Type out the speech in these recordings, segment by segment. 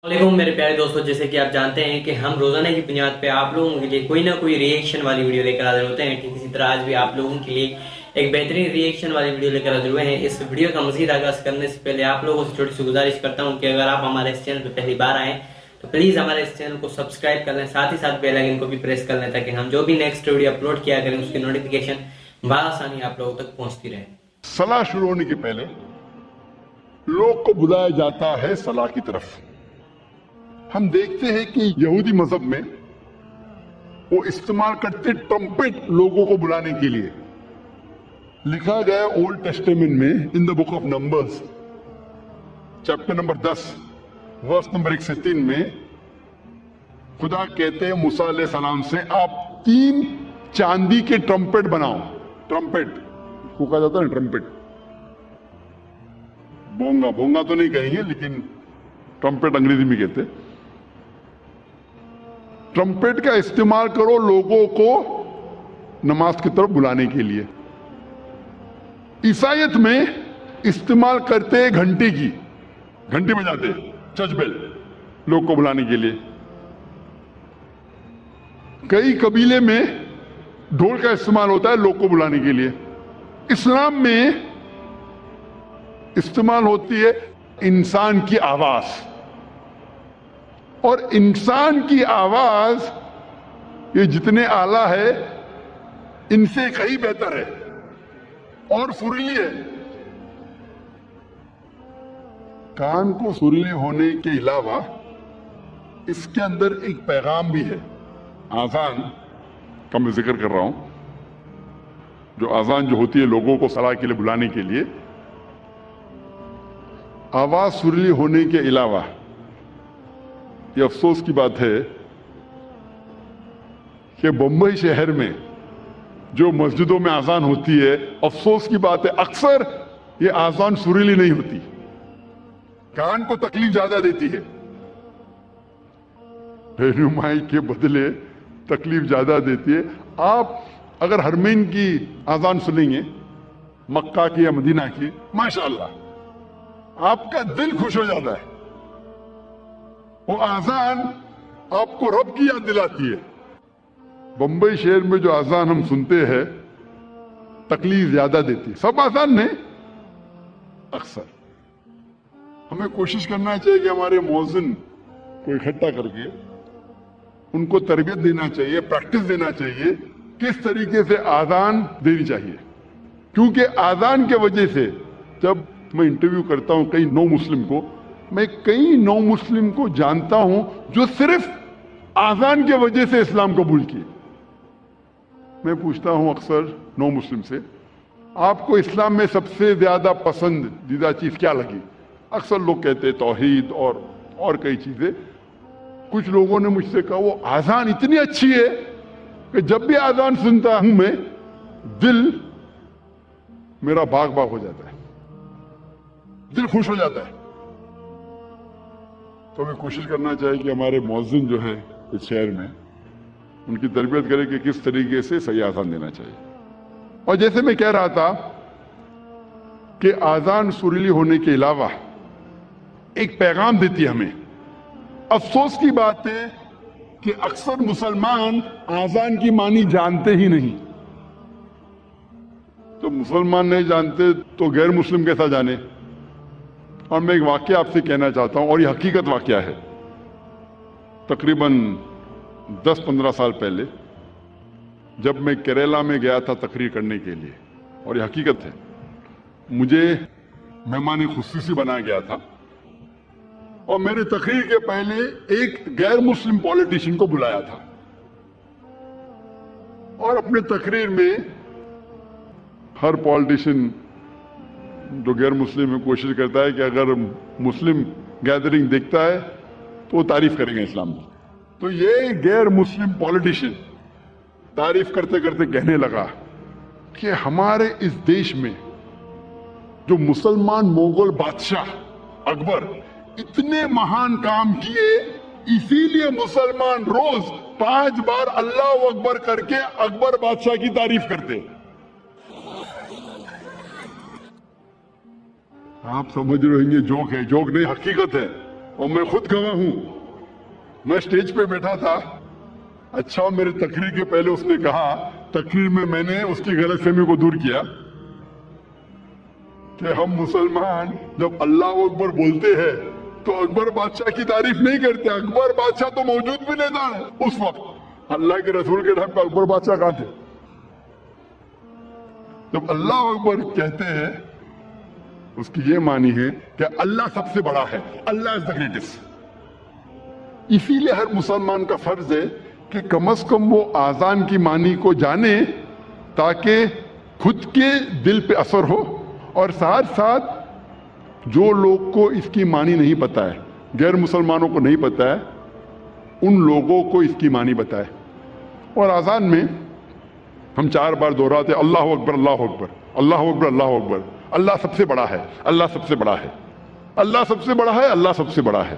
वालेकुम मेरे प्यारे दोस्तों, जैसे कि आप जानते हैं कि हम रोजाना की बुनियाद पे आप लोगों के लिए कोई ना कोई रिएक्शन वाली वीडियो लेकर हाजिर होते हैं। ठीक इसी तरह आज भी आप लोगों के लिए एक बेहतरीन रिएक्शन वाली वीडियो लेकर हाजिर हुए हैं। इस वीडियो का मजीद आगाज करने से पहले आप लोगों से छोटी सी गुजारिश करता हूं कि अगर आप हमारे इस चैनल पर पहली बार आए तो प्लीज हमारे इस चैनल को सब्सक्राइब कर लें, साथ ही साथ बेल आइकन को भी प्रेस कर लें ताकि हम जो भी नेक्स्ट वीडियो अपलोड किया करें उसकी नोटिफिकेशन बआसानी आप लोगों तक पहुंचती रहे। सलाह शुरू होने के पहले लोग को बुलाया जाता है सलाह की तरफ। हम देखते हैं कि यहूदी मजहब में वो इस्तेमाल करते ट्रम्पेट लोगों को बुलाने के लिए। लिखा गया ओल्ड टेस्टामेंट में in the book of numbers chapter number 10 verse number 1 से 3 में खुदा कहते हैं मूसा अलैहि सलाम से, आप 3 चांदी के ट्रम्पेट बनाओ। ट्रम्पेट को कहा जाता है ट्रम्पेट, बोंगा बोंगा तो नहीं कहेंगे लेकिन ट्रम्पेट अंग्रेजी में कहते हैं। ट्रम्पेट का इस्तेमाल करो लोगों को नमाज की तरफ बुलाने के लिए। ईसाईयत में इस्तेमाल करते हैं घंटी की, घंटी बजाते चर्च बेल लोग को बुलाने के लिए। कई कबीले में ढोल का इस्तेमाल होता है लोग को बुलाने के लिए। इस्लाम में इस्तेमाल होती है इंसान की आवाज, और इंसान की आवाज ये जितने आला है इनसे कहीं बेहतर है और सुरीली है। कान को सुरीले होने के अलावा इसके अंदर एक पैगाम भी है। आजान का मैं जिक्र कर रहा हूं, जो आजान जो होती है लोगों को सलाह के लिए बुलाने के लिए। आवाज सुरीली होने के अलावा ये अफसोस की बात है कि बंबई शहर में जो मस्जिदों में आजान होती है, अफसोस की बात है अक्सर ये आजान सुरीली नहीं होती, कान को तकलीफ ज्यादा देती है। रहनुमाई के बदले तकलीफ ज्यादा देती है। आप अगर हरमैन की आजान सुनेंगे, मक्का की या मदीना की, माशाअल्लाह आपका दिल खुश हो जाता है। वो आजान आपको रब की याद दिलाती है। बंबई शहर में जो आजान हम सुनते हैं तकलीफ ज्यादा देती है। सब आजान नहीं, अक्सर हमें कोशिश करना चाहिए कि हमारे मौज़िन को इकट्ठा करके उनको तरबियत देना चाहिए, प्रैक्टिस देना चाहिए किस तरीके से आजान देनी चाहिए। क्योंकि आजान के वजह से जब मैं इंटरव्यू करता हूं कई नौ मुस्लिम को, मैं कई नौ मुस्लिम को जानता हूं जो सिर्फ आजान के वजह से इस्लाम कबूल किए। मैं पूछता हूं अक्सर नौ मुस्लिम से, आपको इस्लाम में सबसे ज्यादा पसंदीदा चीज क्या लगी? अक्सर लोग कहते हैं तौहीद और कई चीजें। कुछ लोगों ने मुझसे कहा वो आजान इतनी अच्छी है कि जब भी आजान सुनता हूं मैं, दिल मेरा बाग बाग हो जाता है, दिल खुश हो जाता है। तो हमें कोशिश करना चाहिए कि हमारे मौज़िन जो है इस शहर में उनकी तरबियत करें कि किस तरीके से सही आजान देना चाहिए। और जैसे मैं कह रहा था कि आजान सुरीली होने के अलावा एक पैगाम देती है हमें। अफसोस की बात है कि अक्सर मुसलमान आजान की मानी जानते ही नहीं। तो मुसलमान नहीं जानते तो गैर मुस्लिम कैसा जाने। और मैं एक वाकया आपसे कहना चाहता हूं, और ये हकीकत वाकया है। तकरीबन 10-15 साल पहले जब मैं केरला में गया था तकरीर करने के लिए, और ये हकीकत है, मुझे मेहमान खुसूसी बनाया गया था और मेरे तकरीर के पहले एक गैर मुस्लिम पॉलिटिशियन को बुलाया था। और अपने तकरीर में हर पॉलिटिशियन जो गैर मुस्लिम है कोशिश करता है कि अगर मुस्लिम गैदरिंग देखता है तो वो तारीफ करेंगे इस्लाम की। तो ये गैर मुस्लिम पॉलिटिशियन तारीफ करते करते कहने लगा कि हमारे इस देश में जो मुसलमान मोगल बादशाह अकबर इतने महान काम किए, इसीलिए मुसलमान रोज 5 बार अल्लाह अकबर करके अकबर बादशाह की तारीफ करते। आप समझ रहे होंगे जोक है, जोक नहीं हकीकत है। اور میں خود گواہ ہوں. میں اسٹیج پہ بیٹھا تھا. اچھا میرے تقریر کے پہلے اس نے کہا, تقریر میں نے اس کی غلط فہمی کو دور کیا کہ ہم مسلمان جب اللہ اکبر بولتے ہیں تو اکبر بادشاہ کی تعریف نہیں کرتے. اکبر بادشاہ تو موجود بھی نہیں تھا اس وقت. اللہ کے رسول کے ٹائم پہ اکبر بادشاہ کہاں تھے؟ جب اللہ اکبر کہتے ہیں اس کی یہ معنی ہے کہ اللہ سب سے بڑا ہے, اللہ از دا گریٹسٹ. اسی لیے ہر مسلمان کا فرض ہے کہ کم از کم وہ آذان کی معنی کو جانے تاکہ خود کے دل پہ اثر ہو, اور ساتھ ساتھ جو لوگ کو اس کی معنی نہیں پتا ہے, غیر مسلمانوں کو نہیں پتا ہے, ان لوگوں کو اس کی معنی بتائے. اور آذان میں ہم 4 بار دہراتے اللہ اکبر اللہ اکبر اللہ اکبر اللہ اکبر. اللہ سب سے بڑا ہے, اللہ سب سے بڑا ہے, اللہ سب سے بڑا ہے, اللہ سب سے بڑا ہے.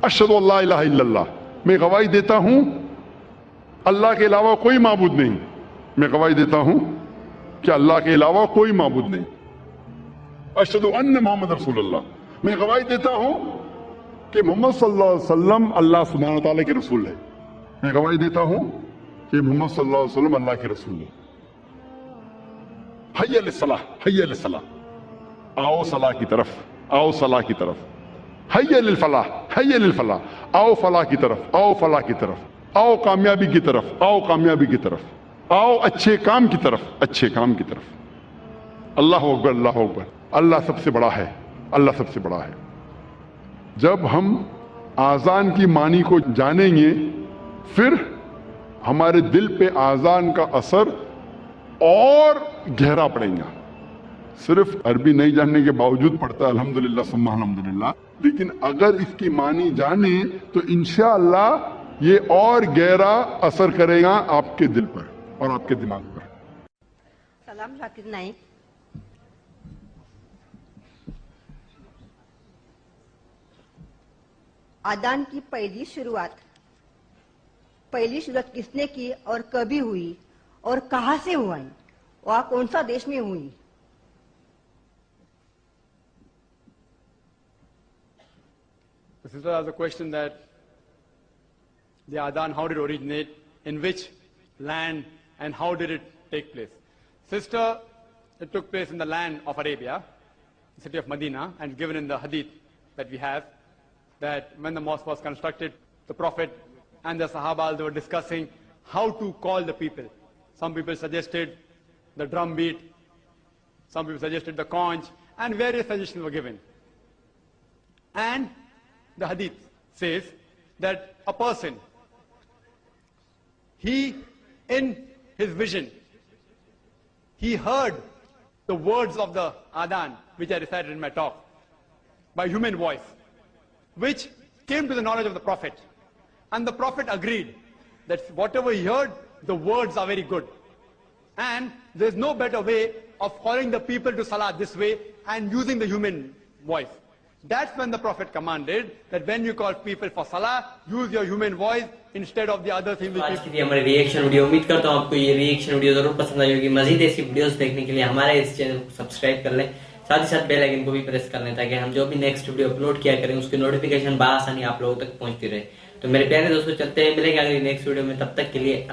اشہد ان لا الہ الا اللہ, میں گواہی دیتا ہوں اللہ کے علاوہ کوئی معبود نہیں. میں گواہی دیتا ہوں کہ اللہ کے علاوہ کوئی معبود نہیں. اشہد ان محمد رسول اللہ, میں گواہی دیتا ہوں کہ محمد صلی اللہ علیہ وسلم اللہ سبحانہ و تعالیٰ کے رسول ہے. میں گواہی دیتا ہوں کہ محمد صلی اللہ علیہ وسلم اللہ کے رسول ہے. حی علی الصلاح, حی علی الصلاح, آؤ صلاح کی طرف, آؤ صلاح کی طرف. حی علی الفلاح, حی علی الفلاح, آؤ فلاح کی طرف, آؤ فلاح کی طرف, آؤ کامیابی کی طرف, آؤ کامیابی کی طرف, آؤ اچھے کام کی طرف, اچھے کام کی طرف. اللہ اکبر اللہ اکبر. اللہ سب سے بڑا ہے, اللہ سب سے بڑا ہے. جب ہم آذان کی معنی کو جانیں گے پھر ہمارے دل پہ آذان کا اثر اور گہرا پڑے گا. صرف عربی نہیں جاننے کے باوجود پڑھتا ہے الحمدللہ ثم الحمدللہ, لیکن اگر اس کی معنی جانے تو انشاءاللہ یہ اور گہرا اثر کرے گا آپ کے دل پر اور آپ کے دماغ پر. سلام ذاکر نائک. آدان کی پہلی شروعات کس نے کی اور کبھی ہوئی اور کہاں سے ہوئی اور کون سا دیش میں ہوئی؟ The sister has a question that the Adhan, how did it originate, in which land, and how did it take place? Sister, it took place in the land of Arabia, the city of Medina, and given in the hadith that we have, that when the mosque was constructed, the Prophet and the Sahaba, they were discussing how to call the people. Some people suggested the drum beat, some people suggested the conch, and various suggestions were given. And the hadith says that a person, he, in his vision, he heard the words of the Adhan, which I recited in my talk, by human voice, which came to the knowledge of the Prophet. And the Prophet agreed that whatever he heard, the words are very good. And there's no better way of calling the people to Salah this way and using the human voice. That's when the Prophet commanded that when you call people for Salah, use your human voice instead of the other things. آج کی ہماری reaction video, امید کرتا ہوں آپ کو یہ reaction video ضرور پسند آئی ہوگی. مزید ایسی ویڈیوز دیکھنے کے لیے ہمارے اس چینل کو سبسکرائب کر لیں, ساتھ ہی ساتھ بیل آئیکن کو بھی پریس کر لیں تاکہ ہم جو بھی نیکسٹ ویڈیو اپلوڈ کیا کریں اس کی نوٹیفیکیشن بآسانی آپ لوگوں تک پہنچتی رہے. تو میرے پیارے دوستوں, چلتے ہیں, ملیں گے اگلی نیکسٹ ویڈیو میں. تب تک کے لیے